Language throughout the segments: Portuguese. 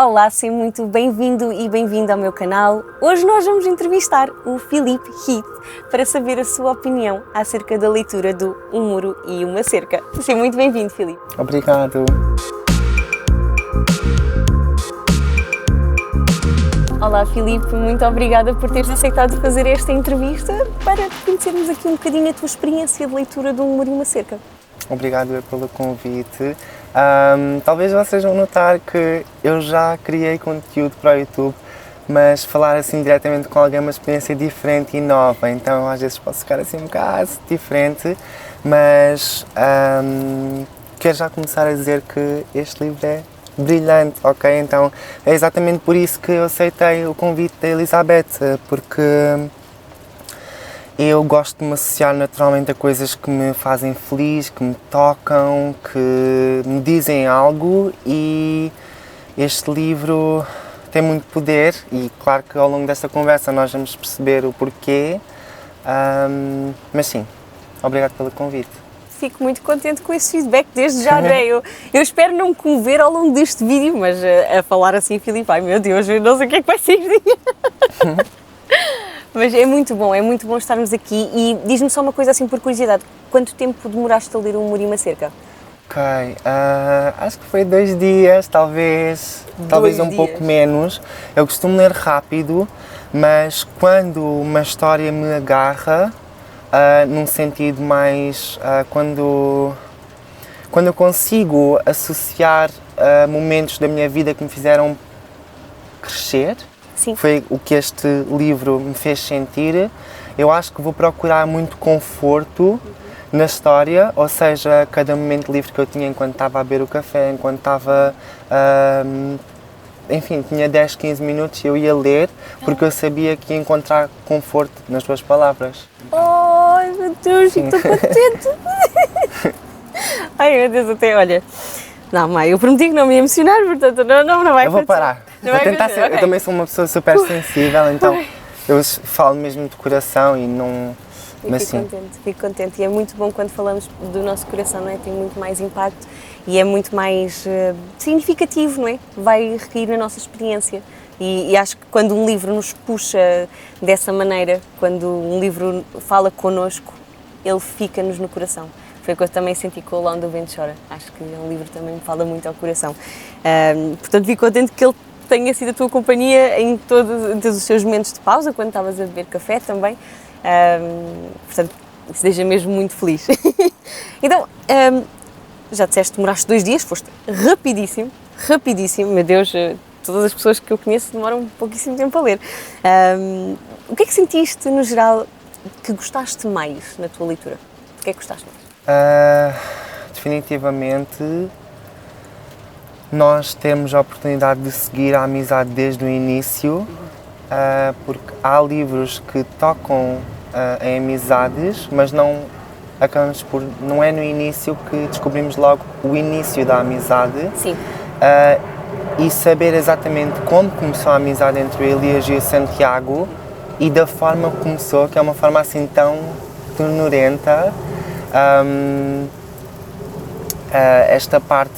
Olá, seja muito bem-vindo e bem-vinda ao meu canal. Hoje nós vamos entrevistar o Filipe Heath para saber a sua opinião acerca da leitura do Um Muro e uma Cerca. Seja muito bem-vindo, Filipe. Obrigado. Olá, Filipe, muito obrigada por teres aceitado fazer esta entrevista para conhecermos aqui um bocadinho a tua experiência de leitura do Um Muro e uma Cerca. Obrigado pelo convite. Talvez vocês vão notar que eu já criei conteúdo para o YouTube, mas falar assim diretamente com alguém é uma experiência diferente e nova, então às vezes posso ficar assim um bocado diferente, mas quero já começar a dizer que este livro é brilhante, ok? Então é exatamente por isso que eu aceitei o convite da Elizabeth, porque eu gosto de me associar naturalmente a coisas que me fazem feliz, que me tocam, que me dizem algo, e este livro tem muito poder e claro que ao longo desta conversa nós vamos perceber o porquê, mas sim, obrigado pelo convite. Fico muito contente com esse feedback desde já, né? Eu espero não me comover ao longo deste vídeo, mas a falar assim, Filipe, ai meu Deus, eu não sei o que é que vai ser isto. Mas é muito bom estarmos aqui. E diz-me só uma coisa assim por curiosidade, quanto tempo demoraste a ler Um Muro e uma Cerca? Ok, acho que foi 2 dias, talvez um pouco menos. Eu costumo ler rápido, mas quando uma história me agarra, num sentido mais, quando eu consigo associar momentos da minha vida que me fizeram crescer, Sim. Foi o que este livro me fez sentir. Eu acho que vou procurar muito conforto na história, ou seja, cada momento livre que eu tinha enquanto estava a beber o café, enquanto estava, enfim, tinha 10, 15 minutos, eu ia ler, porque eu sabia que ia encontrar conforto nas tuas palavras. Ai meu Deus, estou contente! Ai meu Deus, até olha. Não, mãe, eu prometi que não me ia emocionar, portanto não vai acontecer. Eu vou parar. Vou tentar ser, okay. Eu também sou uma pessoa super sensível, então eu falo mesmo de coração e não... Mas Fico contente. E é muito bom quando falamos do nosso coração, não é? Tem muito mais impacto e é muito mais significativo, não é? Vai recair na nossa experiência. E acho que quando um livro nos puxa dessa maneira, quando um livro fala connosco, ele fica-nos no coração. Foi o que eu também senti com o Lá Onde o Vento Chora. Acho que é um livro que também me fala muito ao coração. Portanto, fico contente que ele tenha sido a tua companhia em todos os seus momentos de pausa, quando estavas a beber café também. Portanto, isso deixa mesmo muito feliz. Então, já disseste que demoraste 2 dias, foste rapidíssimo, meu Deus, todas as pessoas que eu conheço demoram pouquíssimo tempo a ler. O que é que sentiste, no geral, que gostaste mais na tua leitura? O que é que gostaste mais? Definitivamente nós temos a oportunidade de seguir a amizade desde o início, porque há livros que tocam em amizades, mas não é no início que descobrimos logo o início da amizade. Sim. E saber exatamente como começou a amizade entre o Elias e o Santiago e da forma que começou, que é uma forma assim tão ternurenta. Esta parte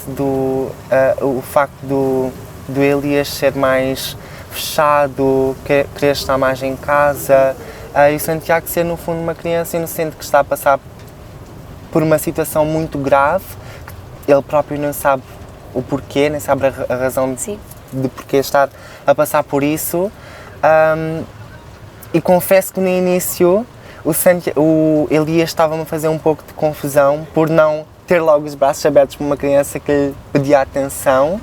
o facto do Elias ser mais fechado, querer estar mais em casa, e o Santiago ser no fundo uma criança inocente que está a passar por uma situação muito grave, que ele próprio não sabe o porquê, nem sabe a razão de porquê estar a passar por isso, e confesso que no início o Elias estava-me a fazer um pouco de confusão por não ter logo os braços abertos para uma criança que lhe pedia atenção,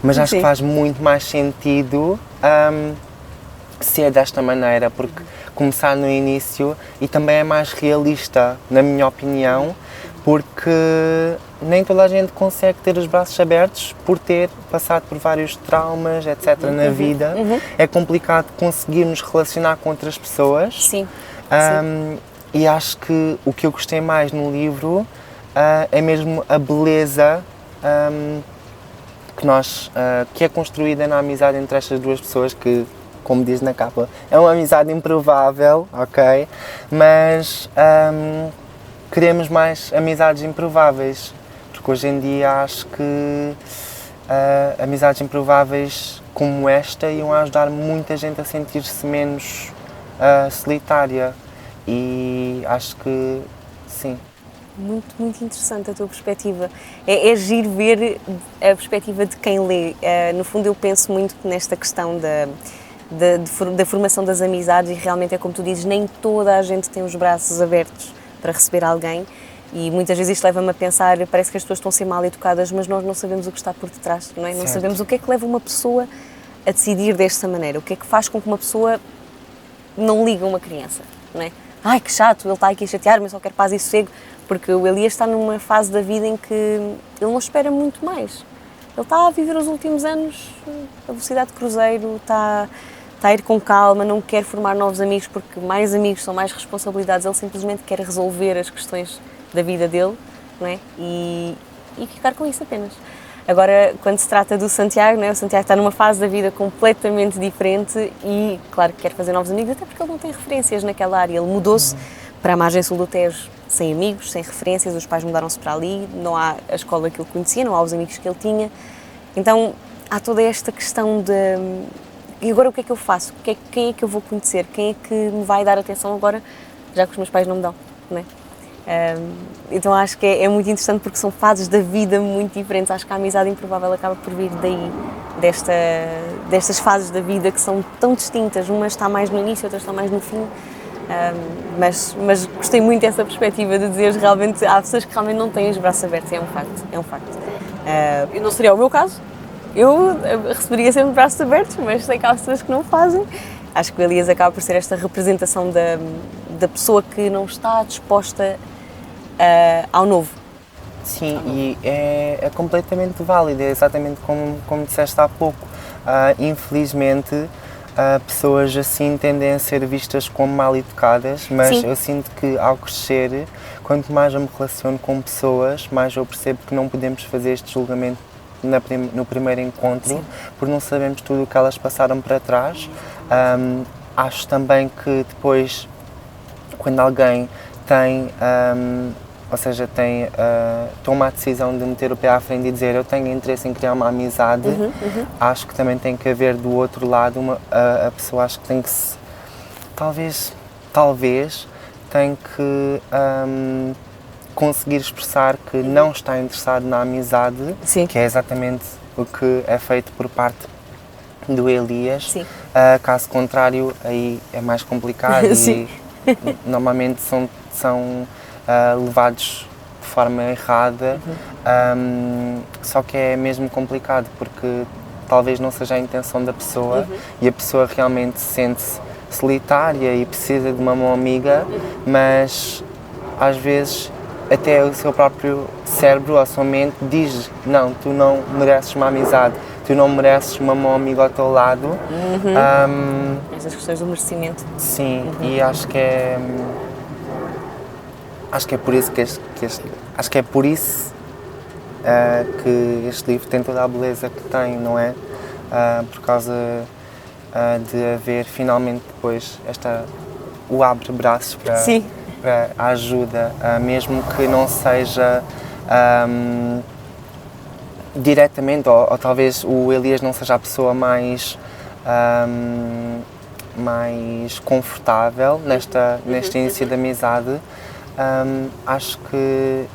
mas acho que faz muito mais sentido ser desta maneira, porque começar no início e também é mais realista, na minha opinião, porque nem toda a gente consegue ter os braços abertos por ter passado por vários traumas, etc. na vida. É complicado conseguirmos relacionar com outras pessoas. Sim. E acho que o que eu gostei mais no livro é mesmo a beleza que é construída na amizade entre estas duas pessoas, que, como diz na capa, é uma amizade improvável, ok? Mas queremos mais amizades improváveis, porque hoje em dia acho que amizades improváveis como esta iam ajudar muita gente a sentir-se menos solitária. E acho que sim. Muito, muito interessante a tua perspectiva. É giro ver a perspectiva de quem lê. No fundo, eu penso muito nesta questão da formação das amizades e realmente é como tu dizes, nem toda a gente tem os braços abertos para receber alguém e muitas vezes isto leva-me a pensar, parece que as pessoas estão a ser mal educadas, mas nós não sabemos o que está por detrás, não é? Não sabemos o que é que leva uma pessoa a decidir desta maneira, o que é que faz com que uma pessoa não ligue a uma criança, não é? Ai, que chato, ele está aqui a chatear-me, eu só quero paz e sossego. Porque o Elias está numa fase da vida em que ele não espera muito mais. Ele está a viver os últimos anos a velocidade de cruzeiro, está a ir com calma, não quer formar novos amigos porque mais amigos são mais responsabilidades, ele simplesmente quer resolver as questões da vida dele, não é? E ficar com isso apenas. Agora, quando se trata do Santiago, não é? O Santiago está numa fase da vida completamente diferente e, claro, quer fazer novos amigos, até porque ele não tem referências naquela área. Ele mudou-se para a margem sul do Tejo sem amigos, sem referências, os pais mudaram-se para ali, não há a escola que ele conhecia, não há os amigos que ele tinha. Então, há toda esta questão de... E agora o que é que eu faço? Quem é que eu vou conhecer? Quem é que me vai dar atenção agora, já que os meus pais não me dão, não é? Então acho que é muito interessante porque são fases da vida muito diferentes. Acho que a amizade improvável acaba por vir daí, destas fases da vida que são tão distintas. Uma está mais no início, outra está mais no fim. Mas gostei muito dessa perspectiva de dizer realmente há pessoas que realmente não têm os braços abertos, é um facto. E não seria o meu caso, eu receberia sempre os braços abertos, mas sei que há pessoas que não fazem. Acho que o Elias acaba por ser esta representação da pessoa que não está disposta ao novo. Sim, e é completamente válido, é exatamente como disseste há pouco. Infelizmente, pessoas assim tendem a ser vistas como mal educadas, mas sim, eu sinto que ao crescer, quanto mais eu me relaciono com pessoas, mais eu percebo que não podemos fazer este julgamento no primeiro encontro, sim, por não sabermos tudo o que elas passaram para trás. Acho também que depois, quando alguém tem, ou seja, toma a decisão de meter o pé à frente e dizer eu tenho interesse em criar uma amizade, acho que também tem que haver do outro lado, a pessoa acho que tem que talvez tem que conseguir expressar que não está interessado na amizade, sim, que é exatamente o que é feito por parte do Elias. Sim. Caso contrário, aí é mais complicado e normalmente são levados de forma errada, só que é mesmo complicado porque talvez não seja a intenção da pessoa e a pessoa realmente sente-se solitária e precisa de uma mão amiga, mas às vezes até o seu próprio cérebro ou a sua mente diz não, tu não mereces uma amizade, tu não mereces uma mão amiga ao teu lado. Essas questões do merecimento. Sim, e acho que é por isso que que este livro tem toda a beleza que tem, não é? Por causa de haver finalmente depois o abre-braços para a ajuda, mesmo que não seja diretamente, ou talvez o Elias não seja a pessoa mais confortável neste início de amizade. Acho que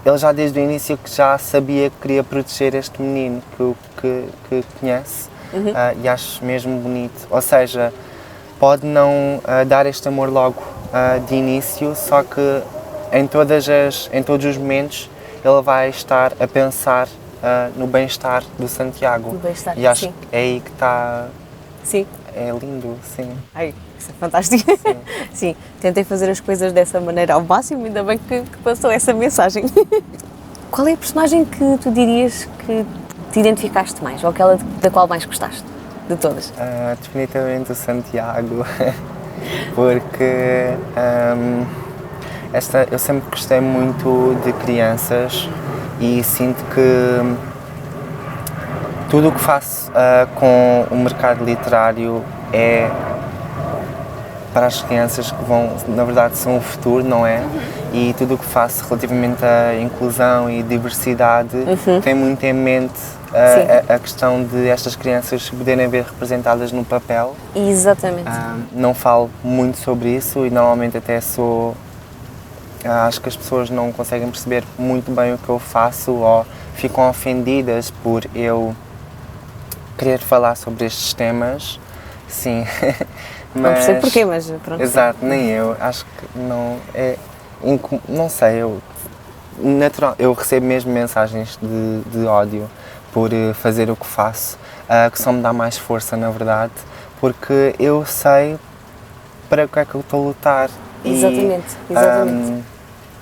ele já desde o início que já sabia que queria proteger este menino que conhece, e acho mesmo bonito. Ou seja, pode não dar este amor logo de início, só que em todos os momentos ele vai estar a pensar no bem-estar do Santiago. No bem-estar, e acho sim, que é aí que está. Sim. É lindo, sim. Ai, isso é fantástico. Sim. Sim, tentei fazer as coisas dessa maneira ao máximo, ainda bem que passou essa mensagem. Qual é a personagem que tu dirias que te identificaste mais, ou aquela da qual mais gostaste, de todas? Definitivamente o Santiago, porque eu sempre gostei muito de crianças e sinto que tudo o que faço com o mercado literário é para as crianças que na verdade, são o futuro, não é? E tudo o que faço relativamente à inclusão e diversidade tem muito em mente a questão de estas crianças poderem ver representadas no papel. Exatamente. Não falo muito sobre isso e normalmente até acho que as pessoas não conseguem perceber muito bem o que eu faço ou ficam ofendidas por eu querer falar sobre estes temas. Sim. Não percebo porquê, mas pronto. Exato, nem eu. Acho que não é... Não sei, eu recebo mesmo mensagens de ódio por fazer o que faço, que só me dá mais força, na verdade, porque eu sei para o que é que eu estou a lutar. Exatamente, exatamente.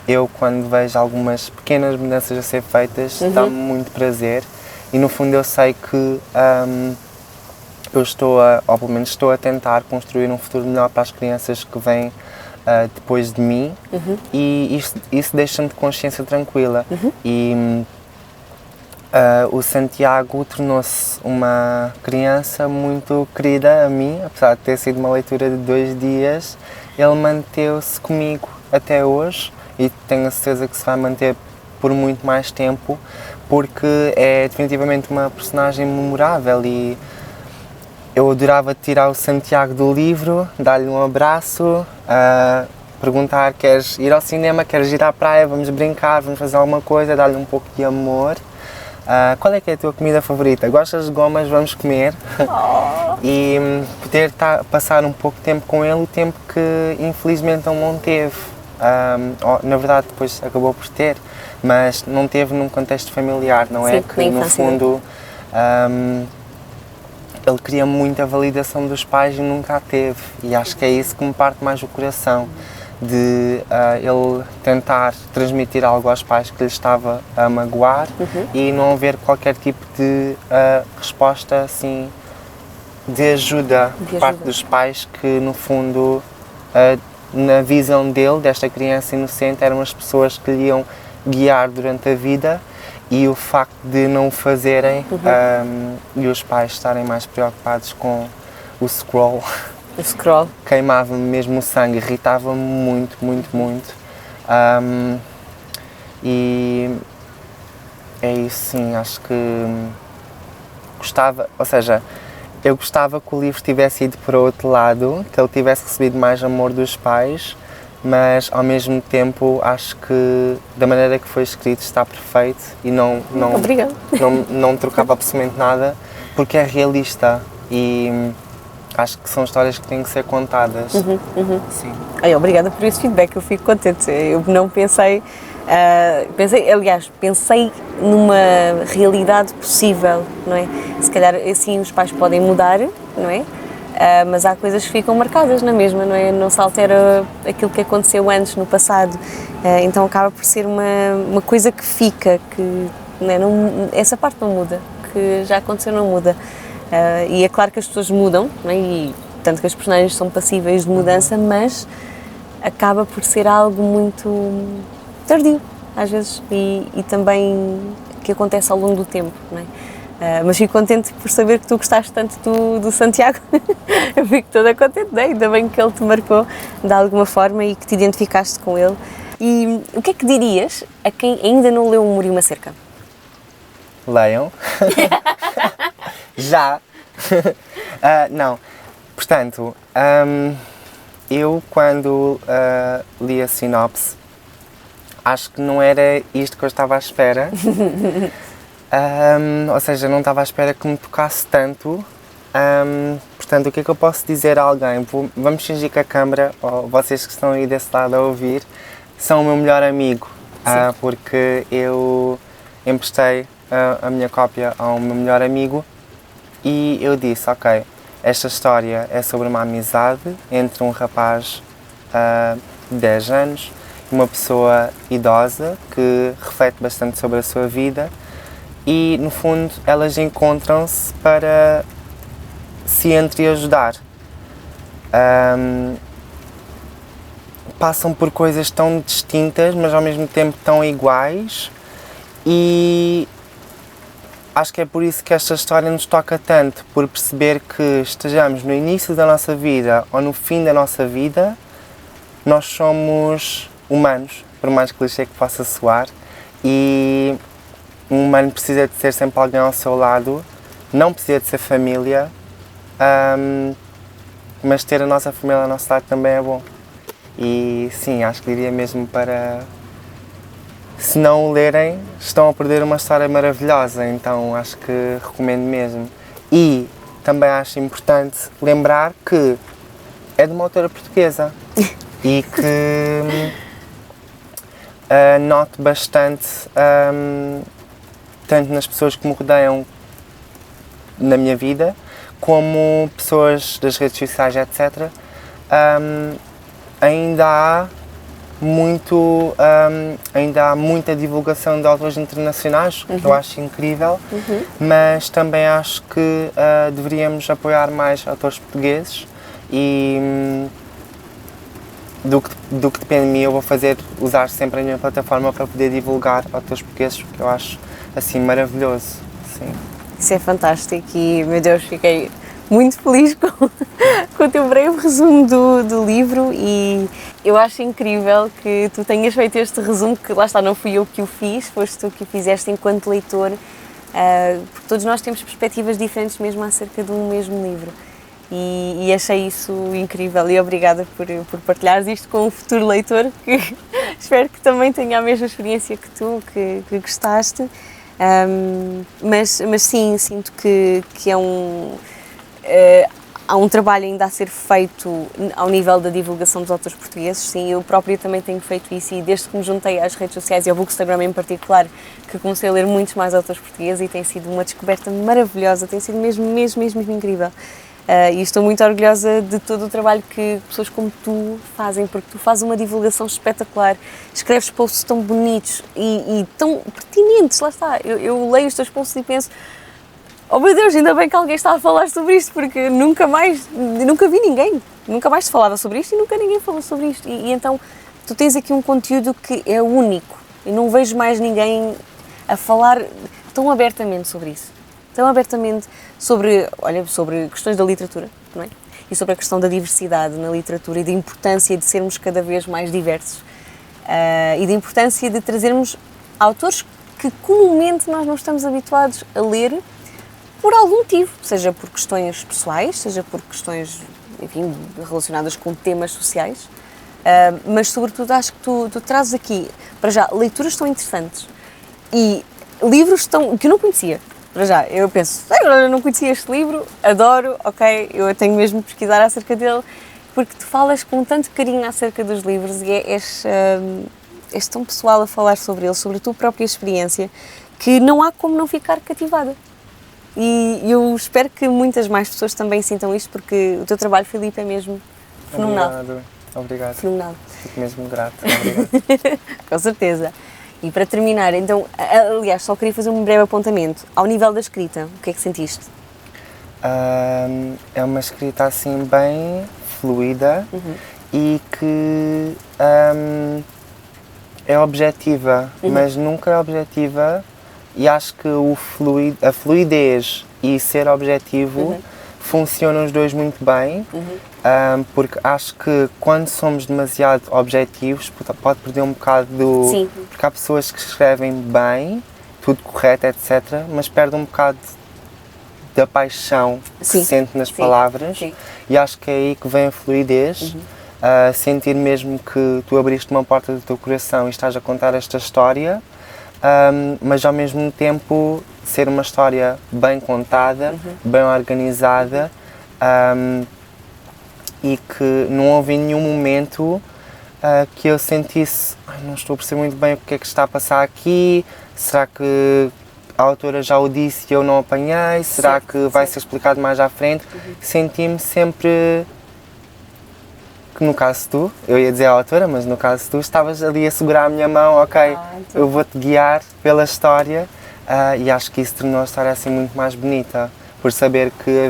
Eu, quando vejo algumas pequenas mudanças a ser feitas, dá-me muito prazer e, no fundo, eu sei que eu ou pelo menos estou a tentar construir um futuro melhor para as crianças que vêm depois de mim e isso deixa-me de consciência tranquila. E o Santiago tornou-se uma criança muito querida a mim, apesar de ter sido uma leitura de 2 dias, ele manteve-se comigo até hoje e tenho a certeza que se vai manter por muito mais tempo, porque é definitivamente uma personagem memorável e eu adorava tirar o Santiago do livro, dar-lhe um abraço, perguntar: queres ir ao cinema, queres ir à praia, vamos brincar, vamos fazer alguma coisa, dar-lhe um pouco de amor. Qual é que é a tua comida favorita? Gostas de gomas? Vamos comer. E poder passar um pouco de tempo com ele, o tempo que infelizmente ele não teve. Na verdade depois acabou por ter, mas não teve num contexto familiar, não é? Sim, Que no fundo ele queria muito a validação dos pais e nunca a teve, e acho que é isso que me parte mais o coração, de ele tentar transmitir algo aos pais que lhe estava a magoar e não haver qualquer tipo de resposta assim de ajuda por parte dos pais, que no fundo na visão dele, desta criança inocente, eram as pessoas que lhe iam guiar durante a vida, e o facto de não o fazerem e os pais estarem mais preocupados com o scroll, queimava-me mesmo o sangue, irritava-me muito, muito, muito. E é isso, sim, acho que gostava, ou seja, eu gostava que o livro tivesse ido para o outro lado, que ele tivesse recebido mais amor dos pais, mas ao mesmo tempo acho que da maneira que foi escrito está perfeito e não trocava absolutamente nada, porque é realista e acho que são histórias que têm que ser contadas. Sim. Obrigada por esse feedback, eu fico contente. Eu não pensei, pensei numa realidade possível, não é? Se calhar assim os pais podem mudar, não é? Mas há coisas que ficam marcadas na mesma, não é? Não se altera aquilo que aconteceu antes, no passado. Então acaba por ser uma coisa que fica, que essa parte não muda, que já aconteceu não muda. E é claro que as pessoas mudam, não é? E tanto que as personagens são passíveis de mudança, mas acaba por ser algo muito tardio, às vezes, e também que acontece ao longo do tempo, não é? Mas fico contente por saber que tu gostaste tanto do Santiago. Eu fico toda contente, né? Ainda bem que ele te marcou de alguma forma e que te identificaste com ele. E o que é que dirias a quem ainda não leu O Muro e uma Cerca? Leiam. Já. Não. Portanto, eu quando li a sinopse, acho que não era isto que eu estava à espera. Ou seja, não estava à espera que me tocasse tanto. Portanto, o que é que eu posso dizer a alguém? Vamos fingir que a câmara, ou vocês que estão aí desse lado a ouvir, são o meu melhor amigo. Porque eu emprestei a minha cópia ao meu melhor amigo e eu disse: ok, esta história é sobre uma amizade entre um rapaz de 10 anos e uma pessoa idosa que reflete bastante sobre a sua vida. E, no fundo, elas encontram-se para se entreajudar. Passam por coisas tão distintas, mas ao mesmo tempo tão iguais. E acho que é por isso que esta história nos toca tanto, por perceber que estejamos no início da nossa vida ou no fim da nossa vida, nós somos humanos, por mais clichê que possa soar, e um humano precisa de ter sempre alguém ao seu lado, não precisa de ser família, mas ter a nossa família ao nosso lado também é bom. E sim, acho que diria mesmo para... Se não o lerem, estão a perder uma história maravilhosa, então acho que recomendo mesmo. E também acho importante lembrar que é de uma autora portuguesa e que noto bastante, tanto nas pessoas que me rodeiam na minha vida, como pessoas das redes sociais, etc. Ainda há muita divulgação de autores internacionais, que eu acho incrível, mas também acho que deveríamos apoiar mais autores portugueses e do que depende de mim, eu vou usar sempre a minha plataforma para poder divulgar autores portugueses, porque eu acho assim maravilhoso. Sim. Isso é fantástico e, meu Deus, fiquei muito feliz com o teu breve resumo do livro e eu acho incrível que tu tenhas feito este resumo, que lá está, não fui eu que o fiz, foste tu que o fizeste enquanto leitor, porque todos nós temos perspectivas diferentes mesmo acerca de um mesmo livro e achei isso incrível e obrigada por partilhares isto com um futuro leitor que espero que também tenha a mesma experiência que tu, que gostaste, mas sim, sinto que há um trabalho ainda a ser feito ao nível da divulgação dos autores portugueses. Sim, eu própria também tenho feito isso e desde que me juntei às redes sociais e ao Bookstagram em particular, que comecei a ler muitos mais autores portugueses e tem sido uma descoberta maravilhosa, tem sido mesmo incrível. E estou muito orgulhosa de todo o trabalho que pessoas como tu fazem, porque tu fazes uma divulgação espetacular, escreves posts tão bonitos e tão pertinentes, lá está. Eu leio os teus posts e penso: oh meu Deus, ainda bem que alguém está a falar sobre isto, porque nunca vi ninguém, nunca mais se falava sobre isto e nunca ninguém falou sobre isto. E então tu tens aqui um conteúdo que é único e não vejo mais ninguém a falar tão abertamente sobre isso. Tão abertamente sobre questões da literatura, não é? E sobre a questão da diversidade na literatura e da importância de sermos cada vez mais diversos e da importância de trazermos autores que comumente nós não estamos habituados a ler por algum motivo, seja por questões pessoais, seja por questões, enfim, relacionadas com temas sociais, mas sobretudo acho que tu trazes aqui, para já, leituras tão interessantes e livros que eu não conhecia. Para já, eu penso, eu não conhecia este livro, adoro, ok, eu tenho mesmo de pesquisar acerca dele, porque tu falas com tanto carinho acerca dos livros e és tão pessoal a falar sobre eles, sobre a tua própria experiência, que não há como não ficar cativada. E eu espero que muitas mais pessoas também sintam isto, porque o teu trabalho, Filipe, é mesmo fenomenal. Obrigado. Fenomenal. Fico mesmo grato. Obrigado. Com certeza. E para terminar, então, aliás, só queria fazer um breve apontamento. Ao nível da escrita, o que é que sentiste? É uma escrita assim bem fluida e que é objetiva, mas nunca é objetiva, e acho que a fluidez e ser objetivo funcionam os dois muito bem, porque acho que quando somos demasiado objetivos pode perder um bocado do... Sim. Porque há pessoas que escrevem bem, tudo correto, etc., mas perdem um bocado da paixão que se sente nas palavras. Sim. E acho que é aí que vem a fluidez, sentir mesmo que tu abriste uma porta do teu coração e estás a contar esta história, mas ao mesmo tempo ser uma história bem contada, bem organizada, e que não houve em nenhum momento que eu sentisse, não estou a perceber muito bem o que é que está a passar aqui, será que a autora já o disse e eu não apanhei, será que vai ser explicado mais à frente? Senti-me sempre que, no caso tu, eu ia dizer a autora, mas no caso tu estavas ali a segurar a minha mão, ok, eu vou-te guiar pela história, e acho que isso tornou a história assim muito mais bonita, por saber que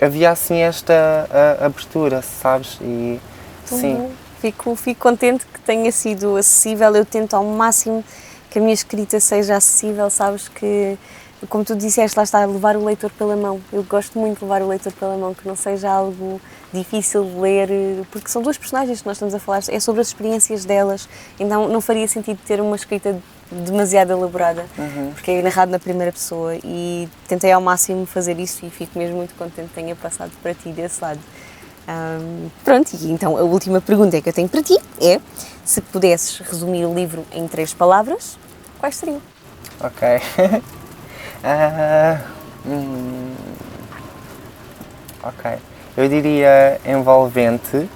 havia assim esta abertura, sabes? E sim. Fico contente que tenha sido acessível. Eu tento ao máximo que a minha escrita seja acessível, sabes, que como tu disseste, lá está, levar o leitor pela mão. Eu gosto muito de levar o leitor pela mão, que não seja algo difícil de ler, porque são duas personagens que nós estamos a falar, é sobre as experiências delas, então não faria sentido ter uma escrita demasiado elaborada, porque é narrado na primeira pessoa e tentei ao máximo fazer isso e fico mesmo muito contente que tenha passado para ti desse lado. Pronto, e então a última pergunta que eu tenho para ti é, se pudesses resumir o livro em 3 palavras, quais seriam? Ok. Ok. Eu diria envolvente.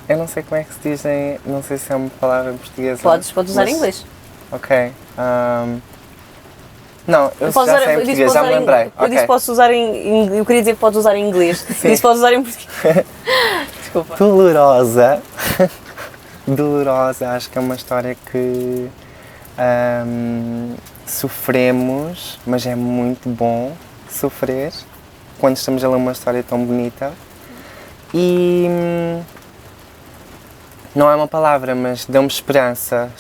Eu não sei como é que se dizem, não sei se é uma palavra em português. Podes usar em inglês. Ok. Não, eu já sei em português, já me lembrei. Eu disse posso usar eu queria dizer que podes usar em inglês. Sim. Eu disse podes usar em português. Desculpa. Dolorosa. Dolorosa, acho que é uma história que sofremos, mas é muito bom sofrer quando estamos a ler uma história tão bonita. E não é uma palavra, mas deu-me esperança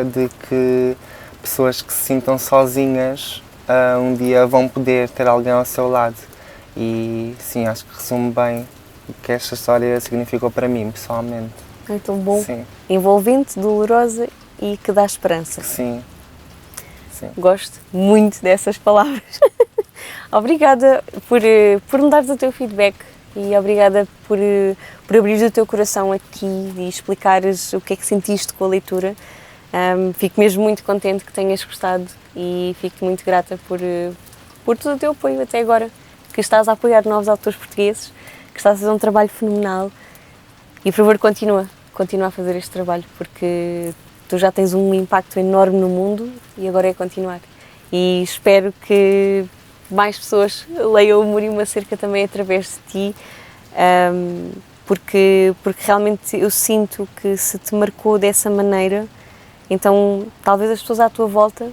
de que pessoas que se sintam sozinhas um dia vão poder ter alguém ao seu lado. E sim, acho que resume bem o que esta história significou para mim, pessoalmente. É tão bom. Sim. Envolvente, dolorosa e que dá esperança. Sim. Sim. Gosto muito dessas palavras. Obrigada por me dares o teu feedback e obrigada por abrir o teu coração aqui e explicares o que é que sentiste com a leitura. Fico mesmo muito contente que tenhas gostado e fico muito grata por todo o teu apoio até agora, que estás a apoiar novos autores portugueses, que estás a fazer um trabalho fenomenal e, por favor, continua a fazer este trabalho, porque tu já tens um impacto enorme no mundo e agora é continuar. E espero que mais pessoas leiam o Muro e uma Cerca também através de ti, porque realmente eu sinto que se te marcou dessa maneira, então talvez as pessoas à tua volta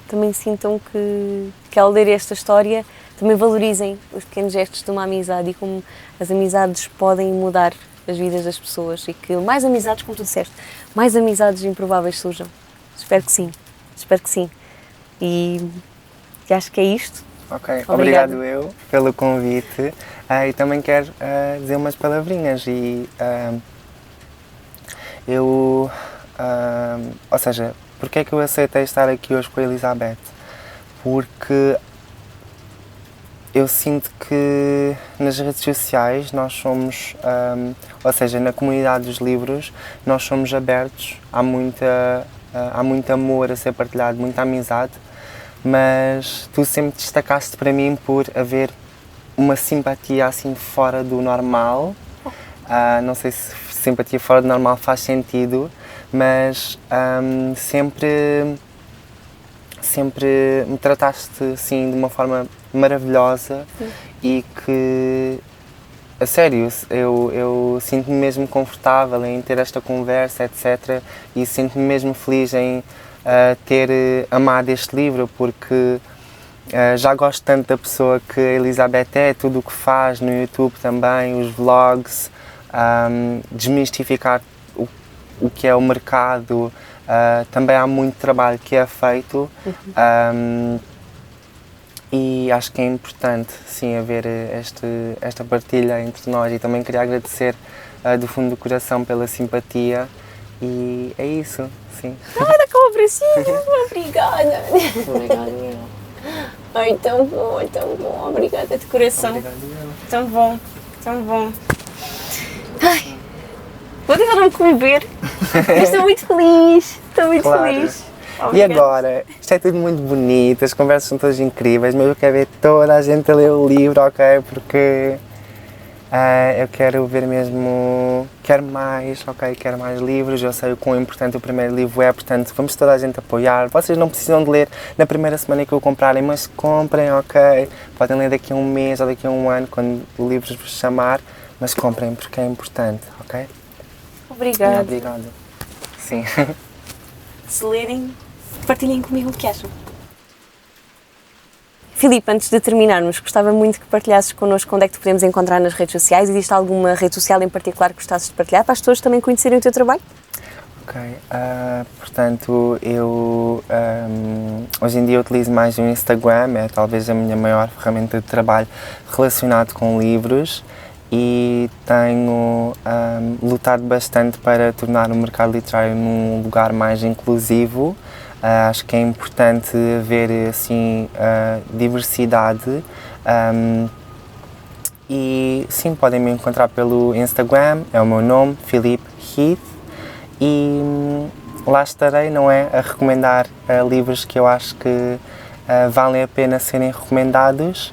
também sintam que ao ler esta história também valorizem os pequenos gestos de uma amizade e como as amizades podem mudar as vidas das pessoas e que mais amizades, como tu disseste, mais amizades improváveis surjam. Espero que sim. E acho que é isto. Ok, obrigado eu pelo convite e também quero dizer umas palavrinhas ou seja, porque é que eu aceitei estar aqui hoje com a Elizabeth? Porque eu sinto que nas redes sociais nós somos, ou seja, na comunidade dos livros, nós somos abertos, há muito amor a ser partilhado, muita amizade, mas tu sempre destacaste para mim por haver uma simpatia assim fora do normal. Não sei se simpatia fora do normal faz sentido, mas sempre me trataste assim de uma forma maravilhosa. Sim. E que, a sério, eu sinto-me mesmo confortável em ter esta conversa, etc. E sinto-me mesmo feliz em ter amado este livro, porque já gosto tanto da pessoa que a Elizabeth é, tudo o que faz no YouTube também, os vlogs, desmistificar o que é o mercado. Também há muito trabalho que é feito. E acho que é importante, sim, haver esta partilha entre nós e também queria agradecer do fundo do coração pela simpatia e é isso, sim. Dá cá um abracinho, obrigada. Obrigada. Ai, tão bom, obrigada de coração. Obrigado. Tão bom. Ai, vou tentar não me comover, mas estou muito feliz, feliz. Obrigada. E agora, isto é tudo muito bonito, as conversas são todas incríveis, mas eu quero ver toda a gente a ler o livro, ok? Porque eu quero ver mesmo, quero mais, ok? Quero mais livros, eu sei o quão importante o primeiro livro é, portanto vamos toda a gente apoiar. Vocês não precisam de ler na primeira semana que o comprarem, mas comprem, ok? Podem ler daqui a um mês ou daqui a um ano, quando o livro vos chamar, mas comprem porque é importante, ok? Obrigada. Obrigado. Sim. Se lerem, partilhem comigo o que acham. Filipe, antes de terminarmos, gostava muito que partilhasses connosco onde é que te podemos encontrar nas redes sociais. Existe alguma rede social em particular que gostasses de partilhar para as pessoas também conhecerem o teu trabalho? Ok, portanto, eu hoje em dia utilizo mais o Instagram, é talvez a minha maior ferramenta de trabalho relacionado com livros, e tenho lutado bastante para tornar o mercado literário num lugar mais inclusivo. Acho que é importante haver assim diversidade, e sim, podem me encontrar pelo Instagram, é o meu nome, Filipe Heath, e lá estarei, não é, a recomendar livros que eu acho que valem a pena serem recomendados.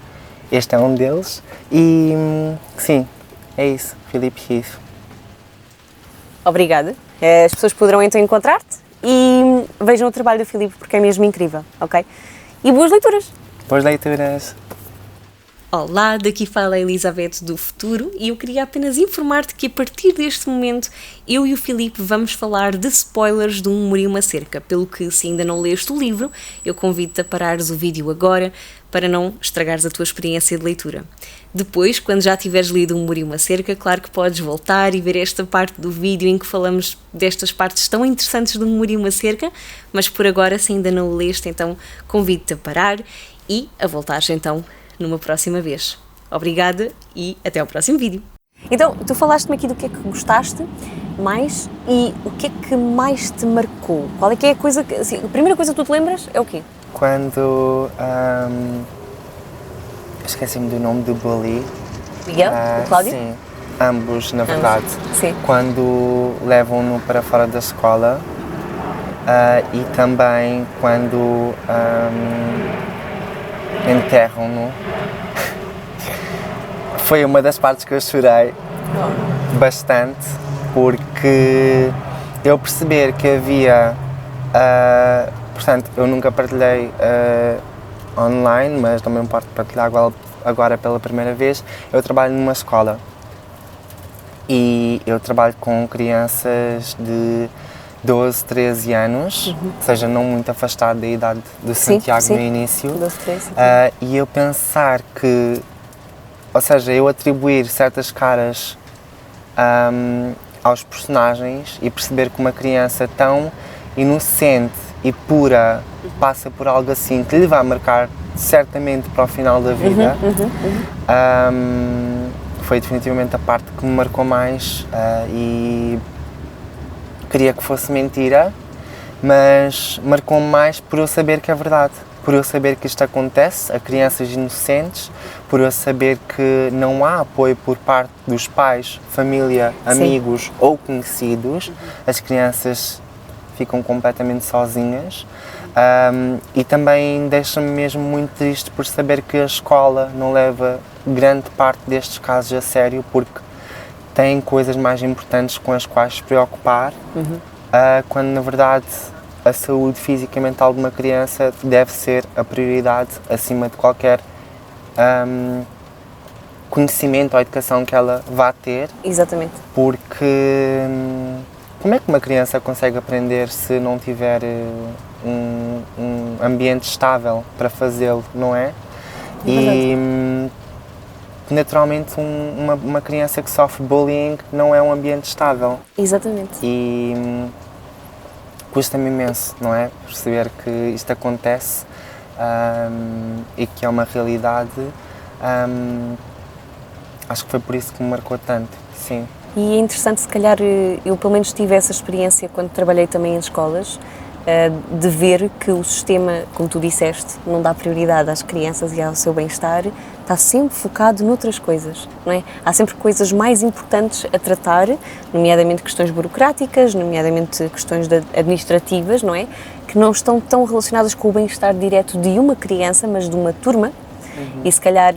Este é um deles e sim, é isso, Filipe Heath. Obrigada. As pessoas poderão então encontrar-te e vejam o trabalho do Filipe porque é mesmo incrível, ok? E boas leituras! Boas leituras! Olá, daqui fala a Elizabeth do futuro e eu queria apenas informar-te que a partir deste momento eu e o Filipe vamos falar de spoilers de Um Muro e uma Cerca, pelo que se ainda não leste o livro, eu convido-te a parares o vídeo agora para não estragares a tua experiência de leitura. Depois, quando já tiveres lido Um Muro e uma Cerca, claro que podes voltar e ver esta parte do vídeo em que falamos destas partes tão interessantes de Um Muro e uma Cerca, mas por agora, se ainda não o leste, então convido-te a parar e a voltares então numa próxima vez. Obrigada e até ao próximo vídeo. Então, tu falaste-me aqui do que é que gostaste mais e o que é que mais te marcou? Qual é que é a coisa que, assim, a primeira coisa que tu te lembras é o quê? Quando esqueci-me do nome do bully. Miguel? O Cláudio? Sim, ambos na verdade. Sim. Quando levam-no para fora da escola e também quando enterram-no. Foi uma das partes que eu chorei bastante, porque eu perceber que havia, portanto, eu nunca partilhei online, mas também posso partilhar agora pela primeira vez. Eu trabalho numa escola e eu trabalho com crianças de 12, 13 anos, ou seja, não muito afastado da idade do Santiago no início. 12, 13, e eu pensar que, ou seja, eu atribuir certas caras aos personagens e perceber que uma criança tão inocente e pura passa por algo assim que lhe vai marcar certamente para o final da vida, foi definitivamente a parte que me marcou mais e queria que fosse mentira, mas marcou-me mais por eu saber que é verdade, por eu saber que isto acontece a crianças inocentes, por eu saber que não há apoio por parte dos pais, família, amigos ou conhecidos, as crianças ficam completamente sozinhas, e também deixa-me mesmo muito triste por saber que a escola não leva grande parte destes casos a sério, porque têm coisas mais importantes com as quais se preocupar, quando na verdade a saúde física e mental de uma criança deve ser a prioridade acima de qualquer conhecimento ou educação que ela vá ter. Exatamente. Porque como é que uma criança consegue aprender se não tiver um ambiente estável para fazê-lo, não é? E naturalmente uma criança que sofre bullying não é um ambiente estável. Exatamente. E custa-me imenso, não é? Perceber que isto acontece e que é uma realidade. Acho que foi por isso que me marcou tanto, sim. E é interessante, se calhar, eu pelo menos tive essa experiência quando trabalhei também em escolas, de ver que o sistema, como tu disseste, não dá prioridade às crianças e ao seu bem-estar, está sempre focado noutras coisas, não é? Há sempre coisas mais importantes a tratar, nomeadamente questões burocráticas, nomeadamente questões administrativas, não é? Que não estão tão relacionadas com o bem-estar direto de uma criança, mas de uma turma, e se calhar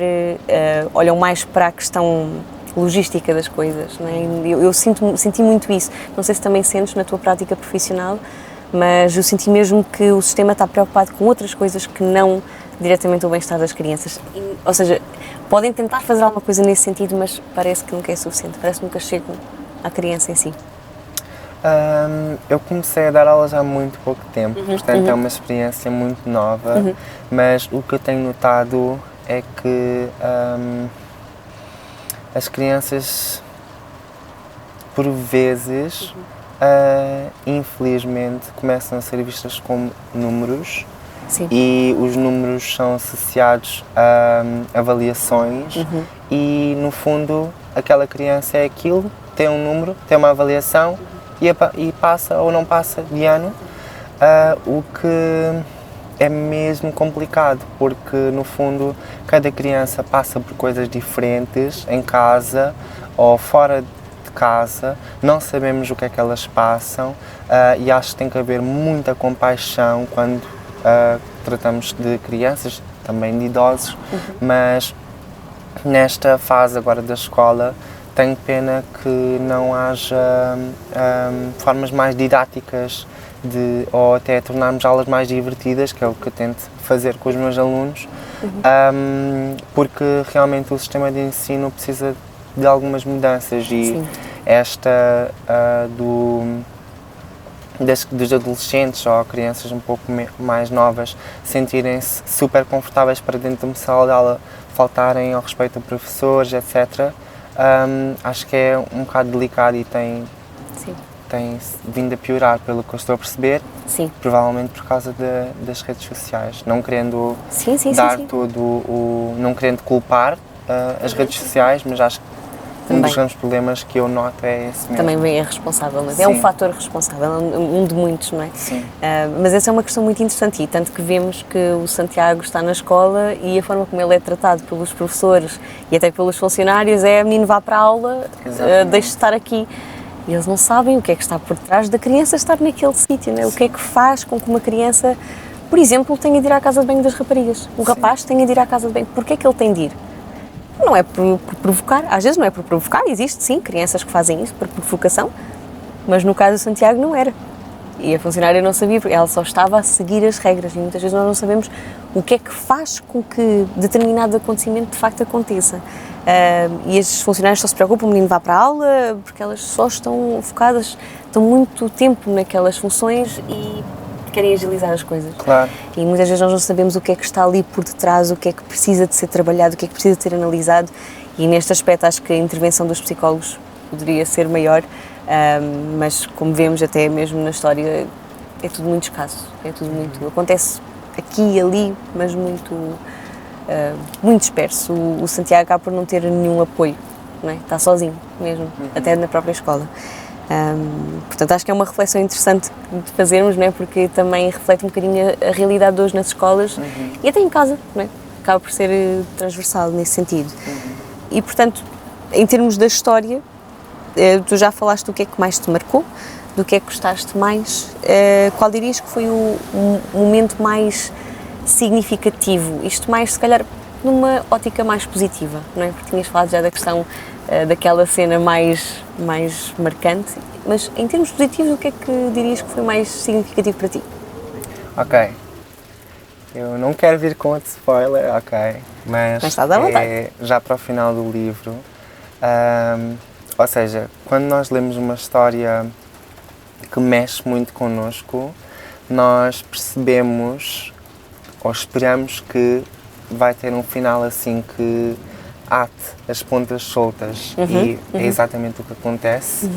olham mais para a questão logística das coisas, não é? Eu senti muito isso, não sei se também sentes na tua prática profissional, mas eu senti mesmo que o sistema está preocupado com outras coisas que não diretamente o bem-estar das crianças. Ou seja, podem tentar fazer alguma coisa nesse sentido, mas parece que nunca é suficiente, parece que nunca chegam à criança em si. Eu comecei a dar aulas há muito pouco tempo, portanto é uma experiência muito nova, mas o que eu tenho notado é que as crianças, por vezes, infelizmente, começam a ser vistas como números. Sim. E os números são associados a avaliações e, no fundo, aquela criança é aquilo, tem um número, tem uma avaliação e passa ou não passa de ano, o que é mesmo complicado, porque, no fundo, cada criança passa por coisas diferentes em casa ou fora de casa, não sabemos o que é que elas passam, e acho que tem que haver muita compaixão quando tratamos de crianças, também de idosos, mas nesta fase agora da escola tenho pena que não haja formas mais didáticas ou até tornarmos aulas mais divertidas, que é o que eu tento fazer com os meus alunos, porque realmente o sistema de ensino precisa de algumas mudanças e Sim. esta dos adolescentes ou crianças um pouco mais novas sentirem-se super confortáveis para dentro de uma sala de aula, faltarem ao respeito a professores, etc. Acho que é um bocado delicado e tem vindo a piorar, pelo que eu estou a perceber. Sim. Provavelmente por causa das redes sociais, não querendo não querendo culpar as redes sociais, mas acho que um dos grandes problemas que eu noto é esse mesmo. Também bem é responsável, mas é um fator responsável, um de muitos, não é? Sim. Mas essa é uma questão muito interessante e tanto que vemos que o Santiago está na escola e a forma como ele é tratado pelos professores e até pelos funcionários é: menino, vá para a aula, deixe de estar aqui. E eles não sabem o que é que está por trás da criança estar naquele sítio, não é? O que é que faz com que uma criança, por exemplo, tenha de ir à casa de banho das raparigas, o rapaz tenha de ir à casa de banho. Porquê é que ele tem de ir? Não é por provocar, às vezes não é por provocar, existe sim crianças que fazem isso por provocação, mas no caso do Santiago não era. E a funcionária não sabia, porque ela só estava a seguir as regras e muitas vezes nós não sabemos o que é que faz com que determinado acontecimento de facto aconteça. E as funcionárias só se preocupam, o menino vá para a aula, porque elas só estão focadas, estão muito tempo naquelas funções e querem agilizar as coisas. Claro. E muitas vezes nós não sabemos o que é que está ali por detrás, o que é que precisa de ser trabalhado, o que é que precisa de ser analisado, e neste aspecto acho que a intervenção dos psicólogos poderia ser maior, mas como vemos até mesmo na história é tudo muito escasso, é tudo muito, acontece aqui e ali, mas muito disperso. O Santiago acaba por não ter nenhum apoio, não é? Está sozinho mesmo, até na própria escola. Portanto, acho que é uma reflexão interessante de fazermos, não é? Porque também reflete um bocadinho a realidade de hoje nas escolas e até em casa, não é? Acaba por ser transversal nesse sentido. E, portanto, em termos da história, tu já falaste do que é que mais te marcou, do que é que gostaste mais. Qual dirias que foi o momento mais significativo? Isto mais, se calhar, numa ótica mais positiva, não é? Porque tinhas falado já da questão daquela cena mais marcante, mas em termos positivos, o que é que dirias que foi mais significativo para ti? Ok. Eu não quero vir com outro spoiler, ok, mas estás à vontade. Já para o final do livro, ou seja, quando nós lemos uma história que mexe muito connosco, nós percebemos ou esperamos que vai ter um final assim que ate as pontas soltas e é exatamente o que acontece.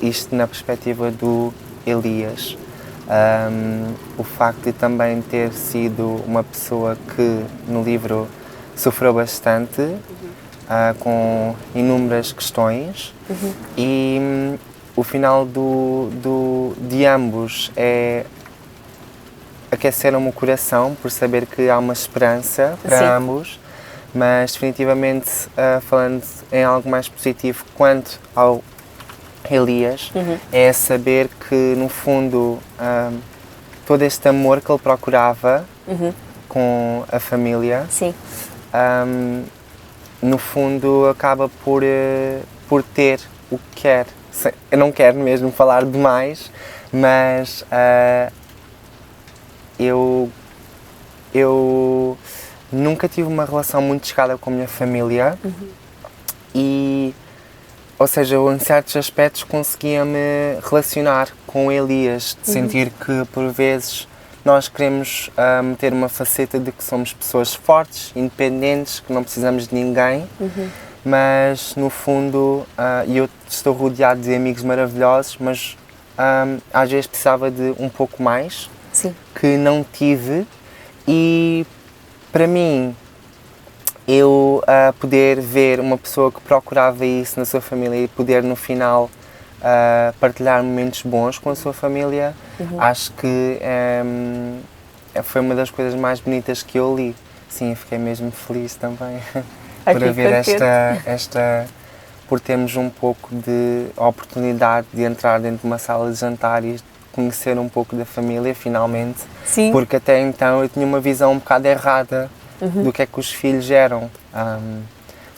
Isto na perspectiva do Elias. O facto de também ter sido uma pessoa que no livro sofreu bastante, com inúmeras questões, e o final de ambos é aqueceram-me o coração por saber que há uma esperança para ambos, mas definitivamente falando em algo mais positivo quanto ao Elias, é saber que no fundo todo este amor que ele procurava com a família, no fundo acaba por ter o que quer. Eu não quero mesmo falar demais, mas eu nunca tive uma relação muito chegada com a minha família e ou seja, eu em certos aspectos conseguia-me relacionar com Elias, de sentir que por vezes nós queremos ter uma faceta de que somos pessoas fortes, independentes, que não precisamos de ninguém, mas no fundo eu estou rodeado de amigos maravilhosos, mas às vezes precisava de um pouco mais, Sim. que não tive, e para mim eu poder ver uma pessoa que procurava isso na sua família e poder no final partilhar momentos bons com a sua família, acho que foi uma das coisas mais bonitas que eu li. Sim, fiquei mesmo feliz também por haver por termos um pouco de oportunidade de entrar dentro de uma sala de jantar e conhecer um pouco da família, finalmente. Sim. Porque até então eu tinha uma visão um bocado errada do que é que os filhos eram,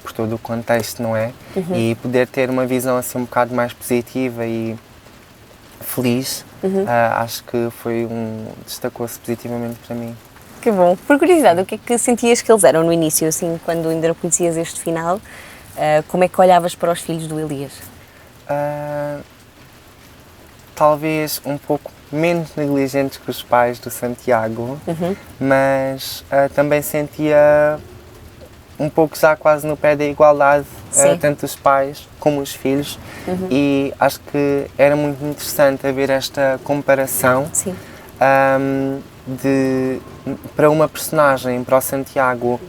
por todo o contexto, não é? E poder ter uma visão assim um bocado mais positiva e feliz, acho que destacou-se positivamente para mim. Que bom. Por curiosidade, o que é que sentias que eles eram no início, assim, quando ainda não conhecias este final? Como é que olhavas para os filhos do Elias? Talvez um pouco menos negligentes que os pais do Santiago, mas também sentia um pouco já quase no pé da igualdade, tanto os pais como os filhos, e acho que era muito interessante haver esta comparação. Sim. Para uma personagem, para o Santiago,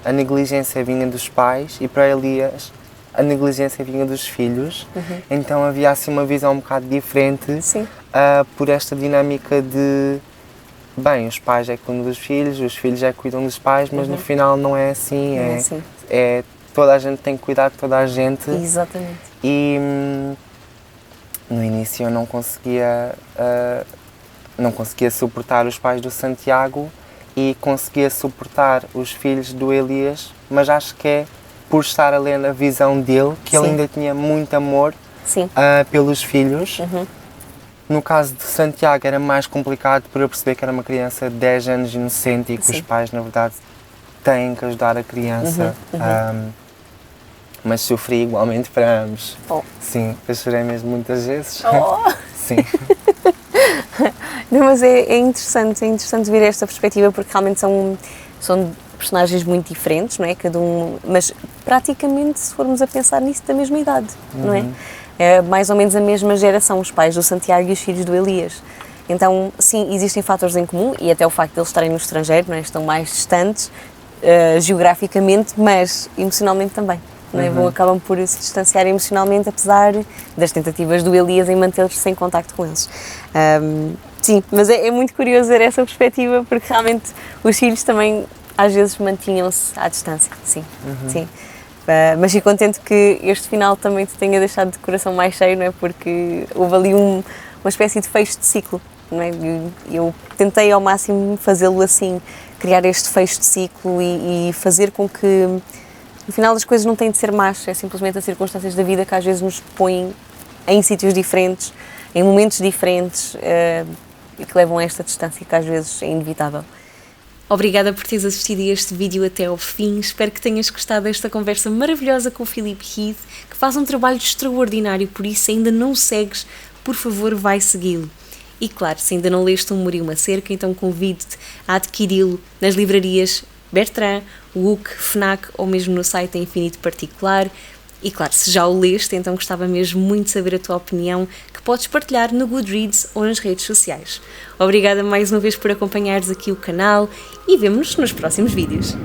a negligência vinha dos pais e para Elias a negligência vinha dos filhos, então havia assim uma visão um bocado diferente por esta dinâmica de, bem, os pais é que cuidam dos filhos, os filhos é que cuidam dos pais, mas no final não é assim, toda a gente tem que cuidar de toda a gente. Exatamente. E no início eu não conseguia suportar os pais do Santiago e conseguia suportar os filhos do Elias, mas acho que é por estar a ler a visão dele, que ele ainda tinha muito amor pelos filhos. No caso de Santiago era mais complicado por eu perceber que era uma criança de 10 anos inocente e que os pais, na verdade, têm que ajudar a criança. Mas sofri igualmente para ambos. Sim, eu chorei mesmo muitas vezes. Sim. Não, mas é interessante ver esta perspectiva, porque realmente são personagens muito diferentes, não é? Cada um, mas praticamente, se formos a pensar nisso, da mesma idade, não é? É mais ou menos a mesma geração, os pais do Santiago e os filhos do Elias. Então, sim, existem fatores em comum, e até o facto de eles estarem no estrangeiro, não é? Estão mais distantes geograficamente, mas emocionalmente também. Não é? Acabam por se distanciar emocionalmente, apesar das tentativas do Elias em mantê-los em contacto com eles. Sim, mas é muito curioso ver essa perspectiva, porque realmente os filhos também às vezes mantinham-se à distância, sim. Mas fico contente que este final também te tenha deixado de coração mais cheio, não é? Porque houve ali uma espécie de fecho de ciclo, não é? Eu tentei ao máximo fazê-lo assim, criar este fecho de ciclo e fazer com que no final as coisas não têm de ser más, é simplesmente as circunstâncias da vida que às vezes nos põem em sítios diferentes, em momentos diferentes e que levam a esta distância que às vezes é inevitável. Obrigada por teres assistido a este vídeo até ao fim. Espero que tenhas gostado desta conversa maravilhosa com o Philip Heath, que faz um trabalho extraordinário, por isso, se ainda não o segues, por favor, vai segui-lo. E claro, se ainda não leste Um Muro e uma Cerca, então convido-te a adquiri-lo nas livrarias Bertrand, WUC, FNAC ou mesmo no site Infinito Particular. E claro, se já o leste, então gostava mesmo muito de saber a tua opinião, que podes partilhar no Goodreads ou nas redes sociais. Obrigada mais uma vez por acompanhares aqui o canal e vemo-nos nos próximos vídeos.